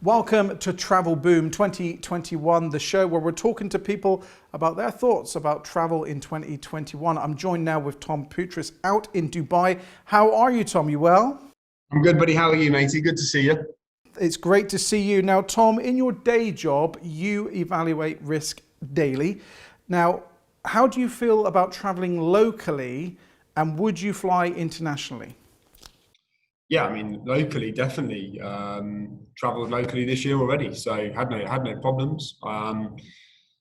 Welcome to Travel Boom 2021, the show where we're talking to people about their thoughts about travel in 2021. I'm joined now with Tom Poutras out in Dubai. How are you, Tom? You well? I'm good, buddy. How are you, matey? Good to see you. It's great to see you. Now, Tom, in your day job, you evaluate risk daily. Now, how do you feel about traveling locally, and would you fly internationally? Yeah, I mean, locally, definitely. Travelled locally this year already, so had no problems.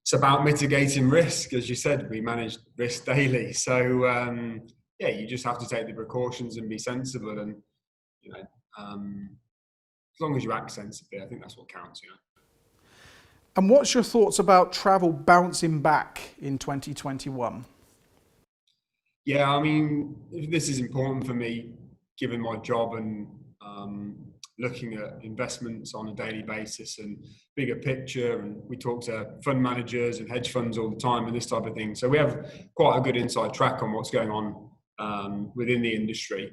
It's about mitigating risk, as you said. We manage risk daily, so yeah, you just have to take the precautions and be sensible. And you know, as long as you act sensibly, I think that's what counts. And what's your thoughts about travel bouncing back in 2021? Yeah, I mean, this is important for me, given my job and looking at investments on a daily basis and bigger picture. And we talk to fund managers and hedge funds all the time and this type of thing. So we have quite a good inside track on what's going on within the industry.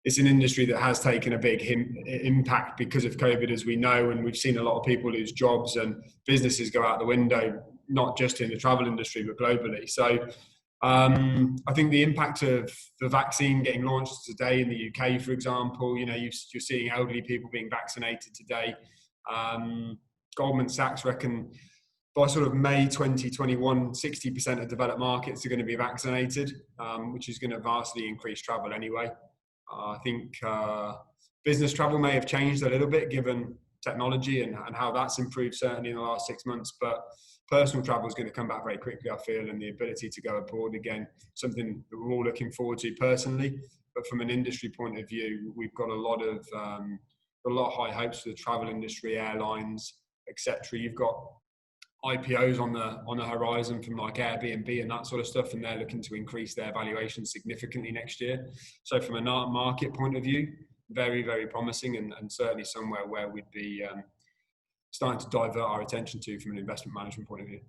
It's an industry that has taken a big impact because of COVID, as we know, and we've seen a lot of people lose jobs and businesses go out the window, not just in the travel industry, but globally. So I think the impact of the vaccine getting launched today in the UK, for example, you're seeing elderly people being vaccinated today. Goldman Sachs reckon by sort of May 2021, 60% of developed markets are going to be vaccinated, which is going to vastly increase travel anyway. I think business travel may have changed a little bit given technology and how that's improved certainly in the last 6 months, but personal travel is going to come back very quickly, I feel, and the ability to go abroad again, something that we're all looking forward to personally. But from an industry point of view, we've got a lot of high hopes for the travel industry, airlines, etc. You've got IPOs on the horizon from like Airbnb and that sort of stuff, and they're looking to increase their valuation significantly next year. So from a market point of view, very, very promising, and certainly somewhere where we'd be starting to divert our attention to from an investment management point of view.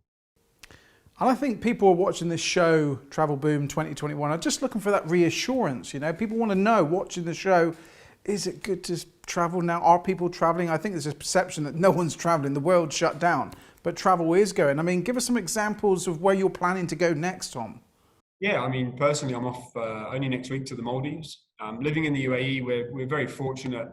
And I think people are watching this show, Travel Boom 2021, are just looking for that reassurance. People want to know, watching the show, is it good to travel now? Are people traveling? I think there's a perception that no one's traveling, the world's shut down, but travel is going. I mean, give us some examples of where you're planning to go next, Tom. Yeah, I mean, personally, I'm off only next week to the Maldives. Living in the UAE, we're very fortunate.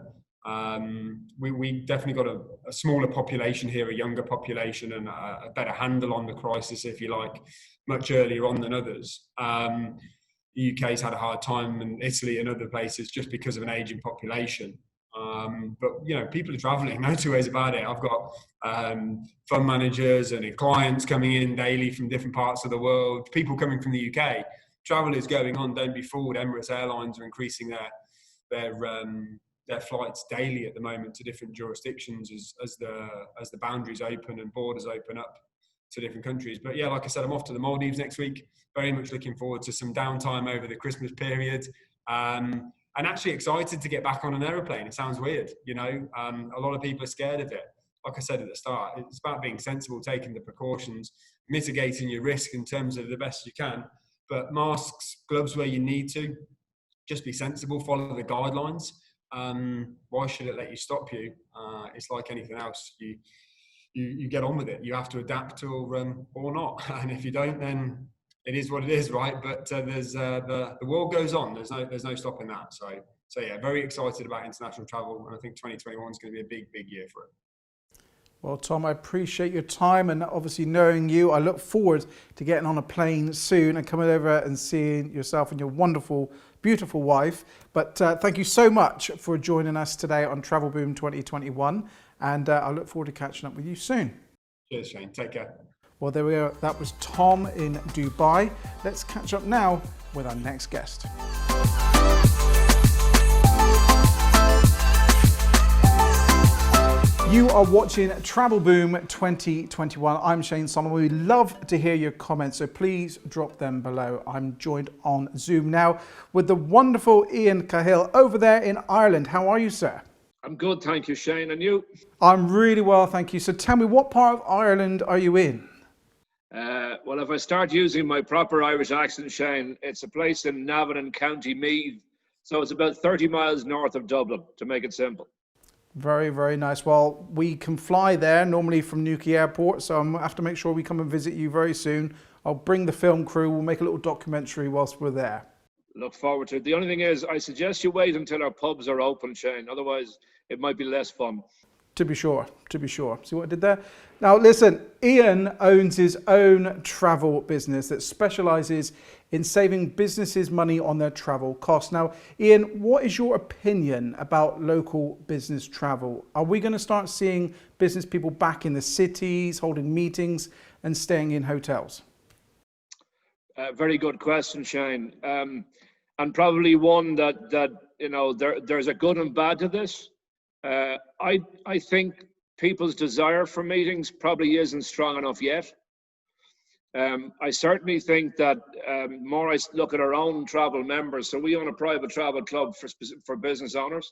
We definitely got a smaller population here, a younger population, and a better handle on the crisis, if you like, much earlier on than others. The UK's had a hard time, and Italy and other places, just because of an ageing population. But people are travelling, no two ways about it. I've got fund managers and clients coming in daily from different parts of the world, people coming from the UK. Travel is going on. Don't be fooled. Emirates Airlines are increasing their flights daily at the moment to different jurisdictions as the boundaries open and borders open up to different countries. But yeah, like I said, I'm off to the Maldives next week. Very much looking forward to some downtime over the Christmas period. And actually excited to get back on an aeroplane. It sounds weird, a lot of people are scared of it. Like I said at the start, it's about being sensible, taking the precautions, mitigating your risk in terms of the best you can. But masks, gloves where you need to, just be sensible, follow the guidelines. Why should it let you stop you? It's like anything else. You get on with it. You have to adapt or not. And if you don't, then it is what it is, right? But there's the world goes on. There's no stopping that. So yeah, very excited about international travel, and I think 2021 is going to be a big year for it. Well, Tom, I appreciate your time, and obviously knowing you, I look forward to getting on a plane soon and coming over and seeing yourself and your wonderful, beautiful wife. But thank you so much for joining us today on Travel Boom 2021, and I look forward to catching up with you soon. Cheers, Shane. Take care. Well, there we go. That was Tom in Dubai. Let's catch up now with our next guest. You are watching Travel Boom 2021. I'm Shane Solomon. We'd love to hear your comments, so please drop them below. I'm joined on Zoom now with the wonderful Ian Cahill over there in Ireland. How are you, sir? I'm good, thank you, Shane. And you? I'm really well, thank you. So tell me, what part of Ireland are you in? Well, if I start using my proper Irish accent, Shane, it's a place in Navan, County Meath. So it's about 30 miles north of Dublin, to make it simple. Very, very nice. Well, we can fly there normally from Newquay Airport, so I'm going to have to make sure we come and visit you very soon. I'll bring the film crew. We'll make a little documentary whilst we're there. Look forward to it. The only thing is, I suggest you wait until our pubs are open, Shane. Otherwise, it might be less fun. To be sure, to be sure. See what I did there? Now listen, Ian owns his own travel business that specialises in saving businesses money on their travel costs. Now, Ian, what is your opinion about local business travel? Are we going to start seeing business people back in the cities, holding meetings and staying in hotels? Very good question, Shane. And probably one that you know, there's a good and bad to this. I think people's desire for meetings probably isn't strong enough yet. I certainly think that more I look at our own travel members, so we own a private travel club for business owners.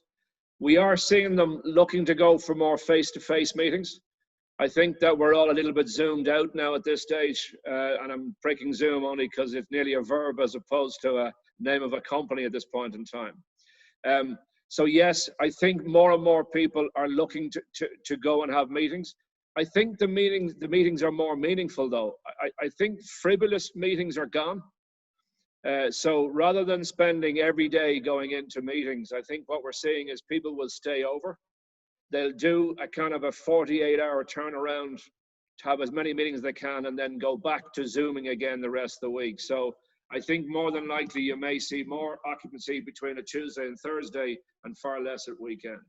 We are seeing them looking to go for more face-to-face meetings. I think that we're all a little bit zoomed out now at this stage, and I'm breaking Zoom only because it's nearly a verb as opposed to a name of a company at this point in time. So yes, I think more and more people are looking to go and have meetings. I think the meetings are more meaningful though. I think frivolous meetings are gone. So rather than spending every day going into meetings, I think what we're seeing is people will stay over. They'll do a kind of a 48-hour turnaround to have as many meetings as they can and then go back to Zooming again the rest of the week. So I think more than likely you may see more occupancy between a Tuesday and Thursday and far less at weekends.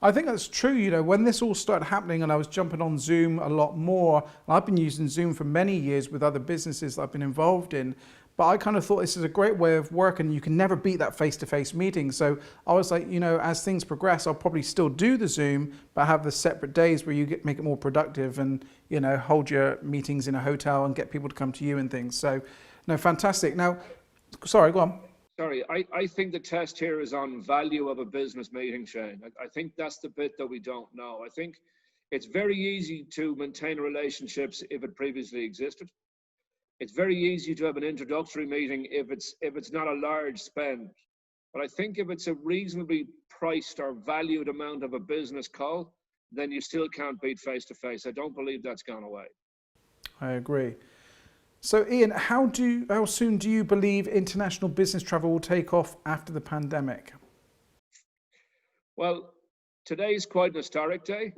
I think that's true. You know, when this all started happening and I was jumping on Zoom a lot more, and I've been using Zoom for many years with other businesses that I've been involved in, but I kind of thought this is a great way of working. You can never beat that face-to-face meeting. So I was like, you know, as things progress, I'll probably still do the Zoom, but have the separate days where you make it more productive and, you know, hold your meetings in a hotel and get people to come to you and things. So, no, fantastic. Now, sorry, go on. Sorry, I think the test here is on value of a business meeting, Shane. I think that's the bit that we don't know. I think it's very easy to maintain relationships if it previously existed. It's very easy to have an introductory meeting if it's not a large spend. But I think if it's a reasonably priced or valued amount of a business call, then you still can't beat face-to-face. I don't believe that's gone away. I agree. So Ian, how soon do you believe international business travel will take off after the pandemic? Well, today's quite an historic day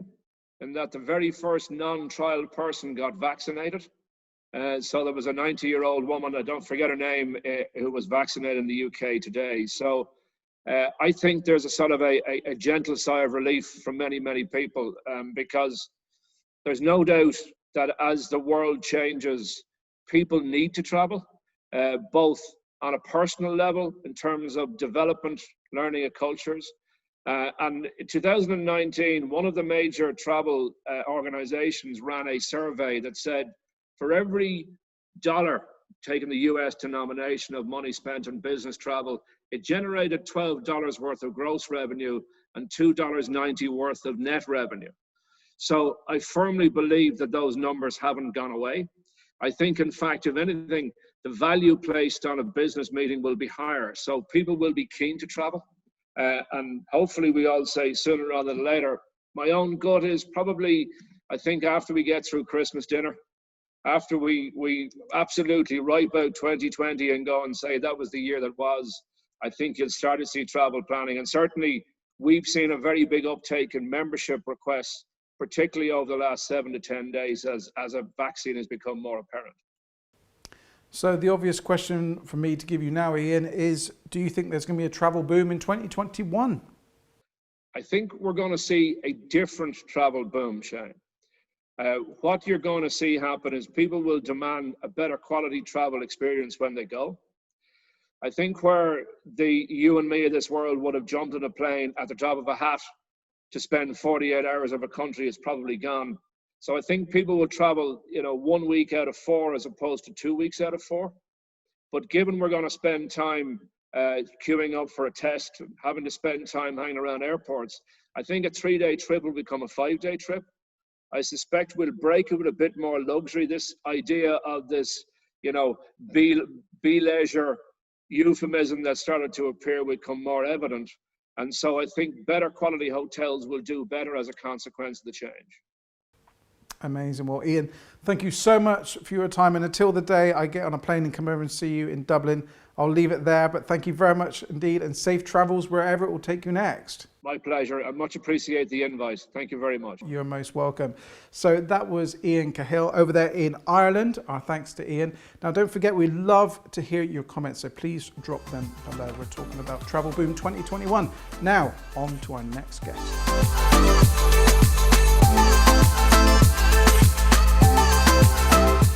in that the very first non-trial person got vaccinated. So there was a 90-year-old woman, I don't forget her name, who was vaccinated in the UK today. So I think there's a sort of a gentle sigh of relief from many, many people because there's no doubt that as the world changes, people need to travel, both on a personal level in terms of development, learning of cultures. And in 2019, one of the major travel organizations ran a survey that said for every dollar taking the US denomination of money spent on business travel, it generated $12 worth of gross revenue and $2.90 worth of net revenue. So I firmly believe that those numbers haven't gone away. I think, in fact, if anything, the value placed on a business meeting will be higher. So people will be keen to travel. And hopefully we all say sooner rather than later. My own gut is probably, I think, after we get through Christmas dinner, after we absolutely wipe out 2020 and go and say that was the year that was, I think you'll start to see travel planning. And certainly we've seen a very big uptake in membership requests, particularly over the last 7 to 10 days as a vaccine has become more apparent. So the obvious question for me to give you now, Ian, is do you think there's going to be a travel boom in 2021? I think we're going to see a different travel boom, Shane. What you're going to see happen is people will demand a better quality travel experience when they go. I think where you and me of this world would have jumped in a plane at the drop of a hat to spend 48 hours of a country is probably gone. So I think people will travel, 1 week out of 4 as opposed to 2 weeks out of 4. But given we're going to spend time queuing up for a test, having to spend time hanging around airports, I think a 3-day trip will become a 5-day trip. I suspect we'll break it with a bit more luxury. This idea of this, be leisure euphemism that started to appear will become more evident. And so I think better quality hotels will do better as a consequence of the change. Amazing. Well, Ian, thank you so much for your time. And until the day I get on a plane and come over and see you in Dublin, I'll leave it there. But thank you very much indeed, and safe travels wherever it will take you next. My pleasure. I much appreciate the invite. Thank you very much. You're most welcome. So that was Ian Cahill over there in Ireland. Our thanks to Ian. Now, don't forget, we love to hear your comments, so please drop them below. We're talking about Travel Boom 2021. Now, on to our next guest.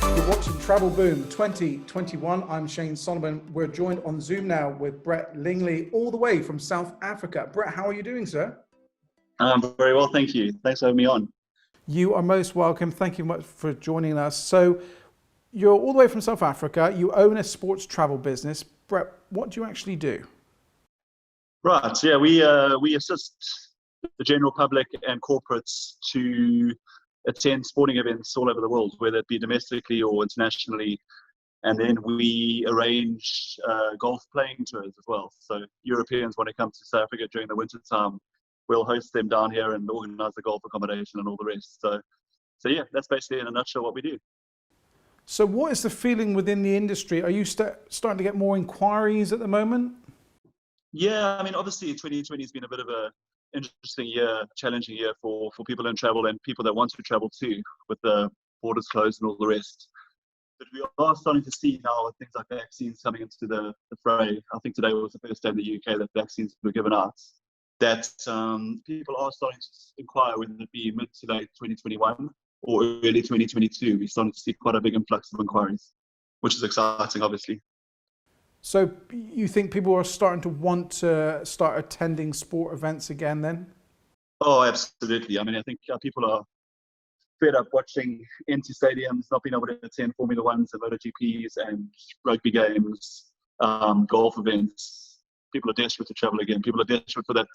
You're watching Travel Boom 2021. I'm Shane Solomon. We're joined on Zoom now with Brett Lingley, all the way from South Africa. Brett, how are you doing, sir? I'm very well, thank you. Thanks for having me on. You are most welcome. Thank you much for joining us. So you're all the way from South Africa. You own a sports travel business. Brett, what do you actually do? Right, yeah, we assist the general public and corporates to attend sporting events all over the world, whether it be domestically or internationally. And then we arrange golf playing tours as well. So Europeans want to come to South Africa during the winter time, we'll host them down here and organise the golf accommodation and all the rest. So yeah, that's basically in a nutshell what we do. So what is the feeling within the industry? Are you starting to get more inquiries at the moment? Yeah, I mean, obviously 2020 has been a bit of a interesting year, challenging year for people in travel and people that want to travel too, with the borders closed and all the rest. But we are starting to see now things like vaccines coming into the fray. I think today was the first day in the UK that vaccines were given out. That people are starting to inquire whether it be mid to late 2021 or early 2022. We're starting to see quite a big influx of inquiries, which is exciting, obviously. So you think people are starting to want to start attending sport events again then? Oh, absolutely. I mean, I think people are fed up watching empty stadiums, not being able to attend Formula Ones and MotoGPs and rugby games, golf events. People are desperate to travel again. People are desperate for that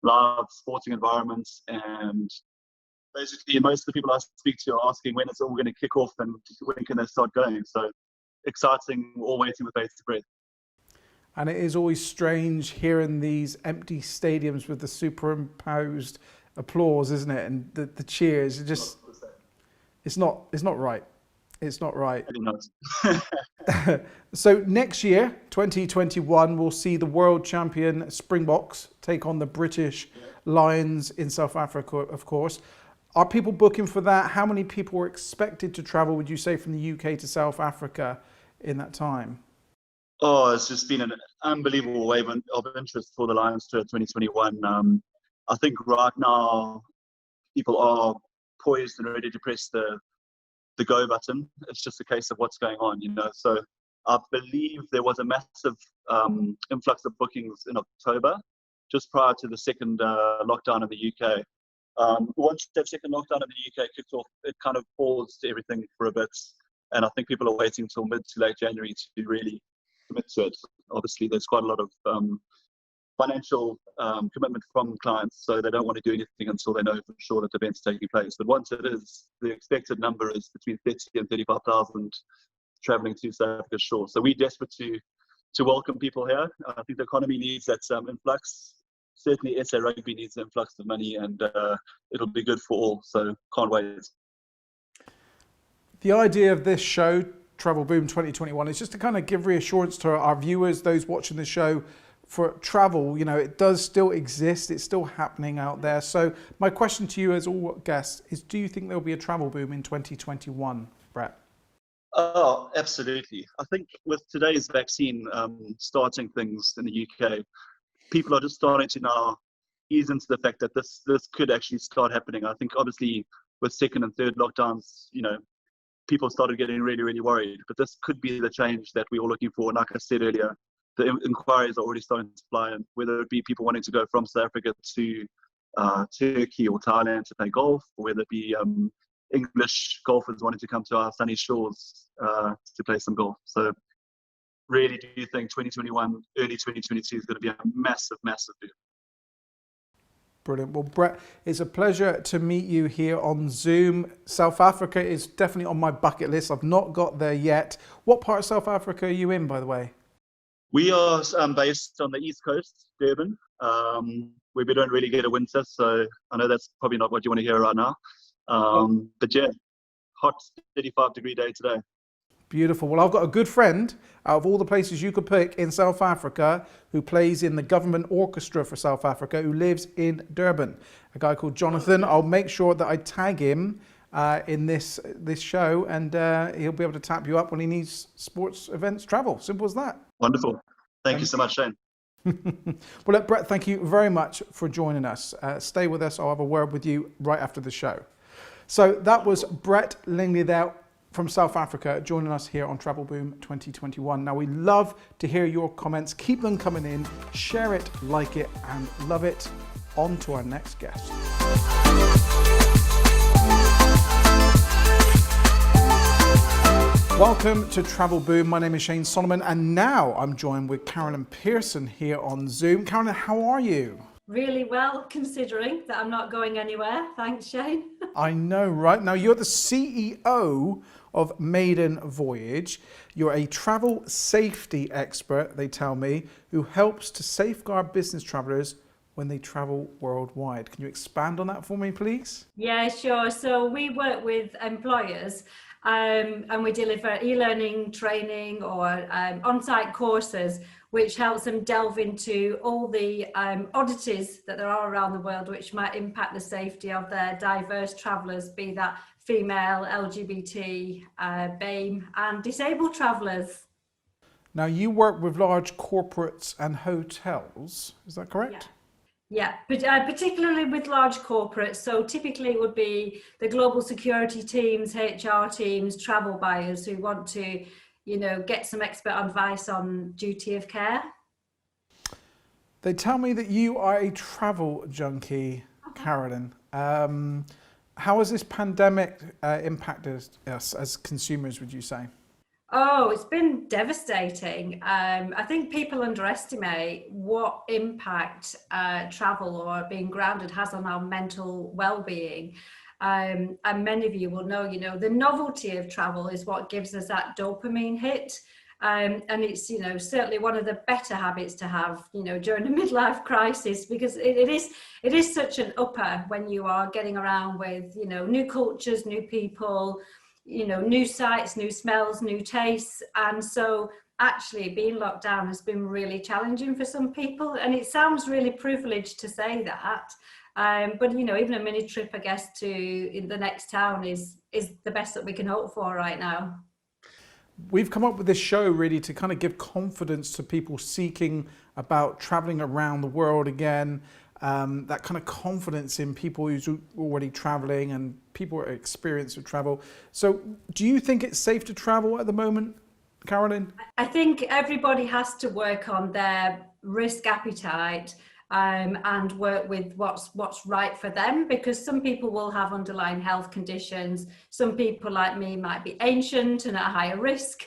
live sporting environment. And basically, most of the people I speak to are asking when it's all going to kick off and when can they start going. So exciting, all waiting with bated breath. And it is always strange hearing these empty stadiums with the superimposed applause, isn't it? And the cheers. It just, it's not right. It's not right. So next year, 2021, we'll see the world champion Springboks take on the British Lions in South Africa, of course. Are people booking for that? How many people are expected to travel, would you say, from the UK to South Africa in that time? Oh, it's just been an unbelievable wave of interest for the Lions Tour 2021. I think right now people are poised and ready to press the go button. It's just a case of what's going on, you know. So I believe there was a massive influx of bookings in October, just prior to the second lockdown in the UK. Once that second lockdown in the UK kicked off, it kind of paused everything for a bit. And I think people are waiting till mid to late January to really commit to it. Obviously, there's quite a lot of financial commitment from clients, so they don't want to do anything until they know for sure that the event's taking place. But once it is, the expected number is between 30 and 35,000 traveling to South Africa's shore. So we're desperate to welcome people here. I think the economy needs that influx. Certainly SA Rugby needs an influx of money, and it'll be good for all. So can't wait. The idea of this show, Travel Boom 2021, is just to kind of give reassurance to our viewers, those watching the show, for travel. You know, it does still exist. It's still happening out there. So my question to you as all guests is, do you think there'll be a travel boom in 2021, Brett? Oh, absolutely. I think with today's vaccine starting things in the UK, people are just starting to now ease into the fact that this could actually start happening. I think obviously with second and third lockdowns, you know, people started getting really, really worried. But this could be the change that we were looking for. And like I said earlier, the inquiries are already starting to fly in, whether it be people wanting to go from South Africa to Turkey or Thailand to play golf, or whether it be English golfers wanting to come to our sunny shores to play some golf. So really do you think 2021, early 2022 is going to be a massive, massive boom? Brilliant. Well, Brett, it's a pleasure to meet you here on Zoom. South Africa is definitely on my bucket list. I've not got there yet. What part of South Africa are you in, by the way? We are based on the East Coast, Durban. where we don't really get a winter. So I know that's probably not what you want to hear right now. But yeah, hot 35-degree day today. Beautiful. Well, I've got a good friend out of all the places you could pick in South Africa who plays in the government orchestra for South Africa, who lives in Durban. A guy called Jonathan. I'll make sure that I tag him in this show, and he'll be able to tap you up when he needs sports events travel. Simple as that. Wonderful. Thank you so much, Shane. Well, look, Brett, thank you very much for joining us. Stay with us. I'll have a word with you right after the show. So that was Brett Langley there from South Africa joining us here on Travel Boom 2021. Now, we love to hear your comments. Keep them coming in. Share it, like it, and love it. On to our next guest. Welcome to Travel Boom. My name is Shane Solomon, and now I'm joined with Carolyn Pearson here on Zoom. Carolyn, how are you? Really well, considering that I'm not going anywhere. Thanks, Shane. I know, right? Now, you're the CEO of Maiden Voyage. You're a travel safety expert, they tell me, who helps to safeguard business travelers when they travel worldwide. Can you expand on that for me, please? Yeah, sure. So we work with employers and we deliver e-learning training or on-site courses, which helps them delve into all the oddities that there are around the world, which might impact the safety of their diverse travellers, be that female, LGBT, BAME and disabled travellers. Now, you work with large corporates and hotels, is that correct? Yeah, but particularly with large corporates. So typically it would be the global security teams, HR teams, travel buyers who want to, you know, get some expert advice on duty of care. They tell me that you are a travel junkie, Carolyn. How has this pandemic impacted us as consumers, would you say? Oh, it's been devastating. I think people underestimate what impact travel or being grounded has on our mental well-being. And many of you will know, you know, the novelty of travel is what gives us that dopamine hit. And it's, you know, certainly one of the better habits to have, you know, during a midlife crisis, because it is such an upper when you are getting around with, you know, new cultures, new people, you know, new sights, new smells, new tastes. And so actually being locked down has been really challenging for some people. And it sounds really privileged to say that. But, you know, even a mini trip, I guess, to in the next town is the best that we can hope for right now. We've come up with this show really to kind of give confidence to people seeking about traveling around the world again, that kind of confidence in people who's already traveling and people are experienced with travel. So do you think it's safe to travel at the moment, Carolyn? I think everybody has to work on their risk appetite and work with what's right for them, because some people will have underlying health conditions. Some people like me might be ancient and at higher risk.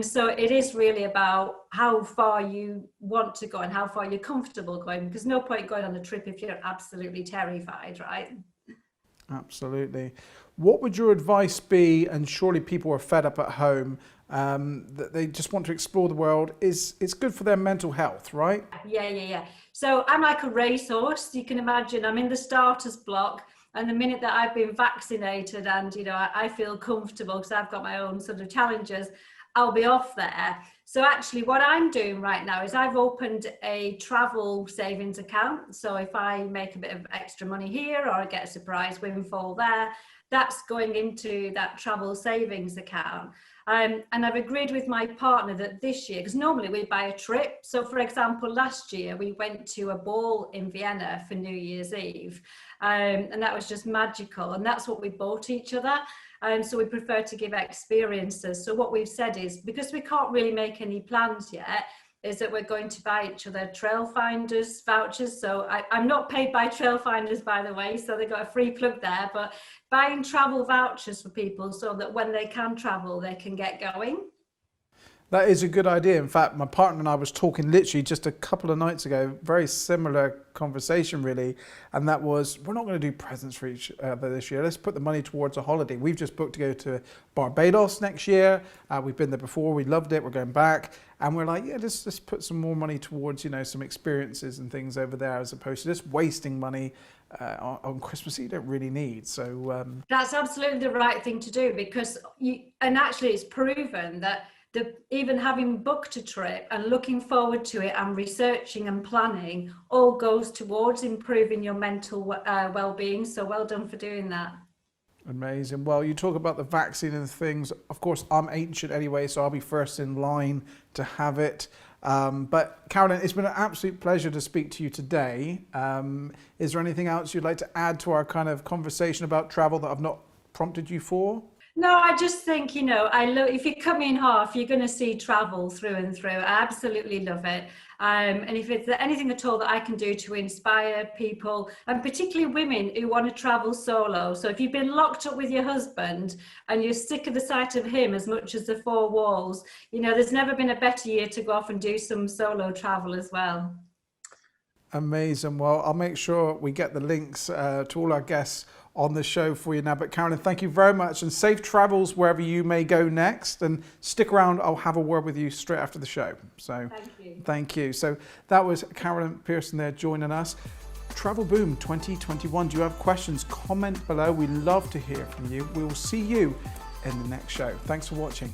So it is really about how far you want to go and how far you're comfortable going, because no point going on a trip if you're absolutely terrified, right? Absolutely. What would your advice be, and surely people are fed up at home, that they just want to explore the world, it's good for their mental health, right? Yeah. So I'm like a racehorse. You can imagine I'm in the starter's block, and the minute that I've been vaccinated and, you know, I feel comfortable because I've got my own sort of challenges, I'll be off there. So actually what I'm doing right now is I've opened a travel savings account. So if I make a bit of extra money here or I get a surprise windfall there, that's going into that travel savings account. And I've agreed with my partner that this year, because normally we buy a trip. So for example, last year we went to a ball in Vienna for New Year's Eve. And that was just magical. And that's what we bought each other. So we prefer to give experiences. So what we've said is, because we can't really make any plans yet, is that we're going to buy each other Trailfinders vouchers. So I'm not paid by Trailfinders, by the way, so they got a free plug there, but buying travel vouchers for people so that when they can travel, they can get going. That is a good idea. In fact, my partner and I was talking literally just a couple of nights ago, very similar conversation really, and that was, we're not going to do presents for each other this year. Let's put the money towards a holiday. We've just booked to go to Barbados next year. We've been there before. We loved it. We're going back. And we're like, yeah, let's put some more money towards, you know, some experiences and things over there, as opposed to just wasting money on Christmas that you don't really need. So that's absolutely the right thing to do, because and actually it's proven that even having booked a trip and looking forward to it and researching and planning all goes towards improving your mental well-being. So well done for doing that. Amazing. Well, you talk about the vaccine and things. Of course, I'm ancient anyway, so I'll be first in line to have it. But Carolyn, it's been an absolute pleasure to speak to you today. Is there anything else you'd like to add to our kind of conversation about travel that I've not prompted you for? No, I just think, you know, if you cut me in half, you're going to see travel through and through. I absolutely love it. And if it's anything at all that I can do to inspire people, and particularly women who want to travel solo. So if you've been locked up with your husband and you're sick of the sight of him as much as the four walls, you know, there's never been a better year to go off and do some solo travel as well. Amazing. Well, I'll make sure we get the links to all our guests on the show for you now. But Carolyn, thank you very much, and safe travels wherever you may go next, and stick around. I'll have a word with you straight after the show. So thank you. So that was Carolyn Pearson there joining us. Travel Boom 2021. Do you have questions? Comment below. We love to hear from you. We will see you in the next show. Thanks for watching.